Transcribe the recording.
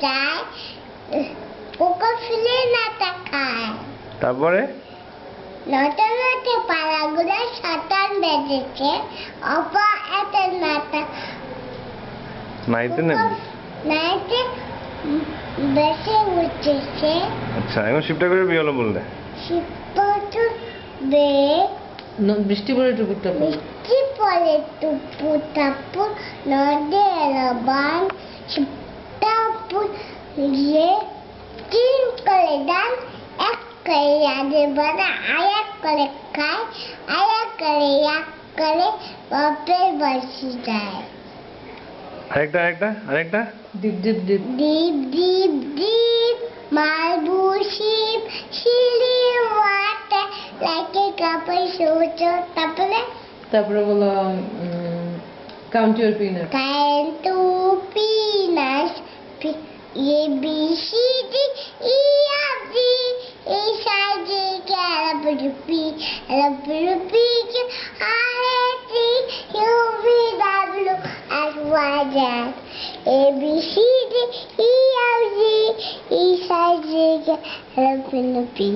যায় পোকা ফেলে নাটা খায় তারপরে নটা পাড়াগুলো শতান বেজেছে অপা এত নাটা নাইতে নেই নাইতে বেশি উঠেছে আচ্ছা এখন শিফটটা করে বিয়ে হলো বললে শিবপটু বে বৃষ্টি পড়ে টুপুর টাপুর মিষ্টি পরে টুপু টাপু নদে এলাবান টাপু গিয়ে তিন করে ডান এক করে আগে বানা আয়া করে খায় আয়া করে এক করে বাপের বাসি যায় আরেকটা deep deep deep deep deep deep মালবু শিব শিলি ওয়াটার লাইকে কাপড় সূর্য তারপরে বলো কাউন্ট ইউর পিনাট কারেন্টু পিনাস A B C D E F G এই সাইজে ক্যালাবুপি ক্যালাবুপি R T U V W X Y Z A B C D E F G এই সাইজে ক্যালাবুপি